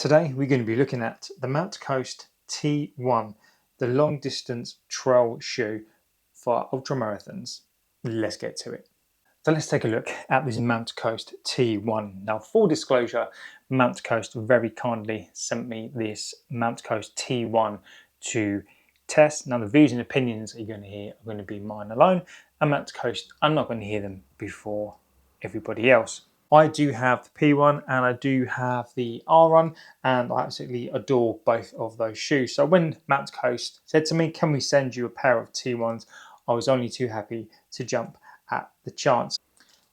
Today we're going to be looking at the Mount Coast T1, the long distance trail shoe for ultramarathons. Let's get to it. So let's take a look at this Mount Coast T1. Now, full disclosure, Mount Coast very kindly sent me this Mount Coast T1 to test. Now, the views and opinions you're going to hear are going to be mine alone, and Mount Coast, I'm not going to hear them before everybody else. I do have the P1 and I do have the R1, and I absolutely adore both of those shoes. So when Mount Coast said to me, can we send you a pair of T1s? I was only too happy to jump at the chance.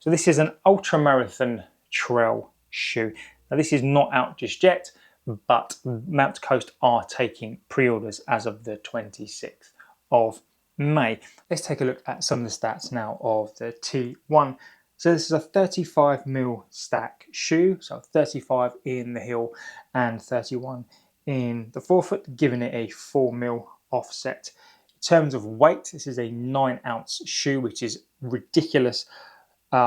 So this is an ultramarathon trail shoe. Now this is not out just yet, but Mount Coast are taking pre-orders as of the 26th of May. Let's take a look at some of the stats now of the T1. So this is a 35mm stack shoe, so 35 in the heel and 31 in the forefoot, giving it a 4mm offset. In terms of weight, this is a 9-ounce shoe, which is ridiculous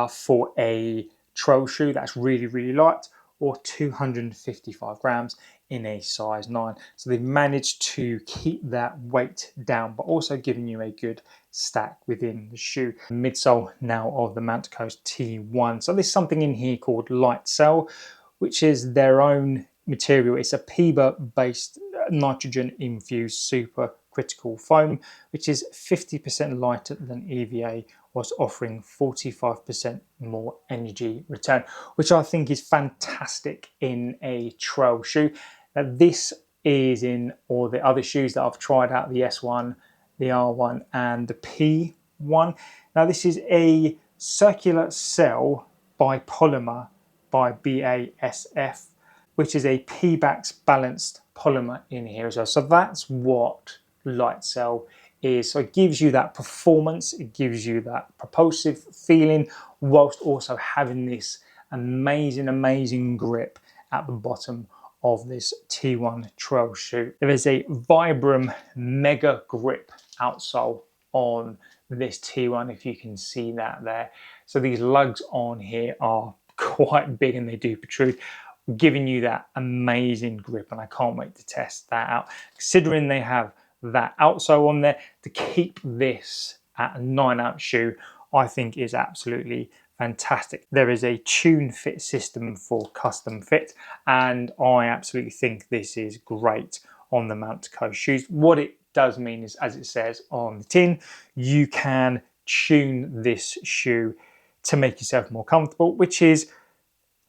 for a trail shoe that's really light, or 255 grams in a size 9. So they've managed to keep that weight down, but also giving you a good stack within the shoe. Midsole now of the Mount Coast T1. So there's something in here called outsole, which is their own material. It's a PEBA based nitrogen infused supercritical foam, which is 50% lighter than EVA, was offering 45% more energy return, which I think is fantastic in a trail shoe. Now this is in all the other shoes that I've tried out, the S1, the R1 and the P1. Now this is a circular cell bipolymer by BASF, which is a P-Bax balanced polymer in here as well. So that's what outsole is. So it gives you that performance, it gives you that propulsive feeling, whilst also having this amazing grip at the bottom of this T1 trail shoe. There is a Vibram mega grip outsole on this T1, if you can see that there. So these lugs on here are quite big and they do protrude, giving you that amazing grip, and I can't wait to test that out. Considering they have that outsole on there, to keep this at a 9-ounce shoe, I think is absolutely fantastic. There is a tune fit system for custom fit, and I absolutely think this is great on the Mount Coast shoes. What it does mean is, as it says on the tin, you can tune this shoe to make yourself more comfortable, which is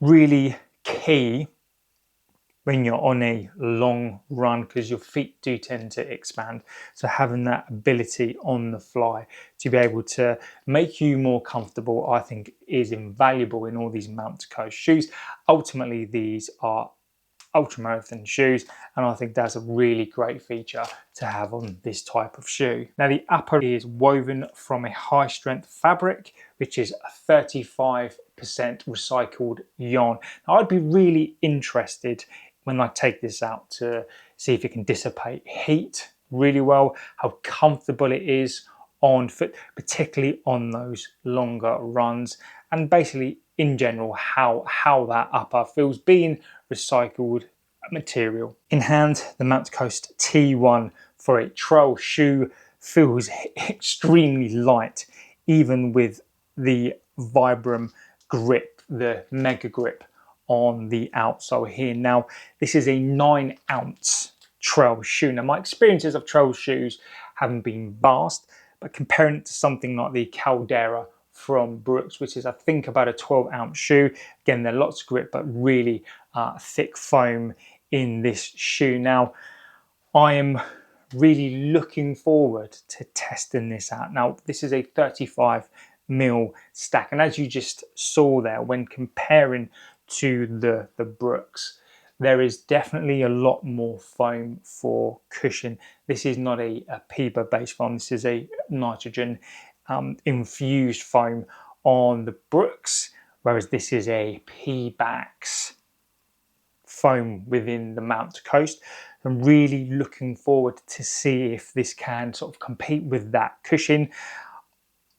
really key when you're on a long run, because your feet do tend to expand. So having that ability on the fly to be able to make you more comfortable, I think is invaluable in all these Mount Coast shoes. Ultimately, these are ultramarathon shoes, and I think that's a really great feature to have on this type of shoe. Now the upper is woven from a high strength fabric, which is 35% recycled yarn. Now I'd be really interested when I take this out to see if it can dissipate heat really well, how comfortable it is on foot, particularly on those longer runs, and basically in general how that upper feels being recycled material. In hand, the Mount Coast T1 for a trail shoe feels extremely light, even with the Vibram grip, the mega grip on the outsole here. Now this is a 9-ounce trail shoe. Now my experiences of trail shoes haven't been vast, but comparing it to something like the Caldera from Brooks, which is I think about a 12-ounce shoe, again there's lots of grip but really thick foam in this shoe. Now I am really looking forward to testing this out. Now this is a 35mm stack, and as you just saw there, when comparing to the Brooks, there is definitely a lot more foam for cushion. This is not a PEBA based foam, this is a nitrogen infused foam on the Brooks, whereas this is a P-Bax foam within the Mount Coast. I'm really looking forward to see if this can sort of compete with that cushion.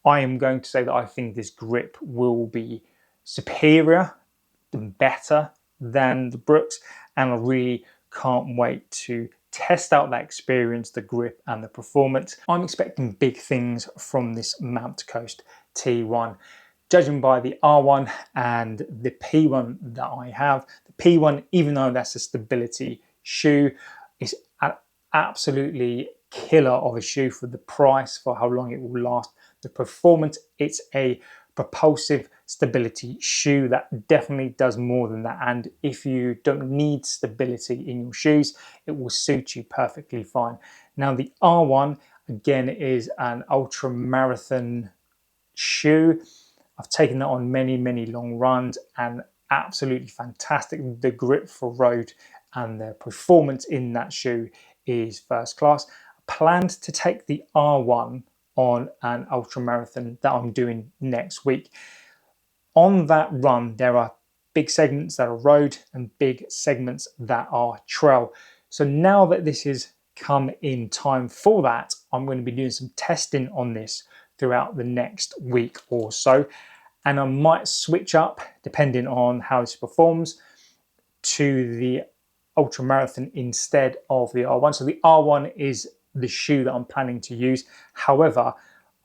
I am going to say that I think this grip will be superior and better than the Brooks, and I really can't wait to test out that experience, the grip and the performance. I'm expecting big things from this Mount Coast T1. Judging by the R1 and the P1 that I have, the P1, even though that's a stability shoe, is an absolutely killer of a shoe for the price, for how long it will last, the performance. It's a propulsive stability shoe that definitely does more than that, and if you don't need stability in your shoes, it will suit you perfectly fine. Now the R1 again is an ultra marathon shoe. I've taken that on many long runs and absolutely fantastic. The grip for road and the performance in that shoe is first class. I planned to take the R1 on an ultra marathon that I'm doing next week. On that run, there are big segments that are road and big segments that are trail. So now that this has come in time for that, I'm going to be doing some testing on this throughout the next week or so. And I might switch up, depending on how this performs, to the ultra marathon instead of the R1. So the R1 is the shoe that I'm planning to use. However,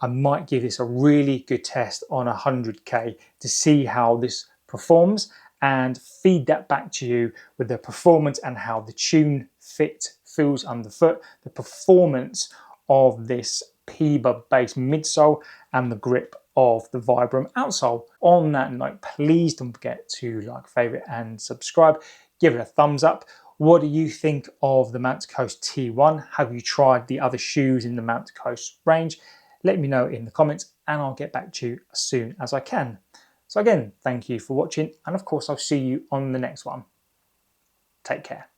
I might give this a really good test on 100k to see how this performs and feed that back to you with the performance and how the tune fit feels underfoot, the performance of this P-Bub based midsole and the grip of the Vibram outsole. On that note, please don't forget to like, favorite and subscribe. Give it a thumbs up. What do you think of the Mount Coast T1? Have you tried the other shoes in the Mount Coast range? Let me know in the comments and I'll get back to you as soon as I can. So again, thank you for watching, and of course I'll see you on the next one. Take care.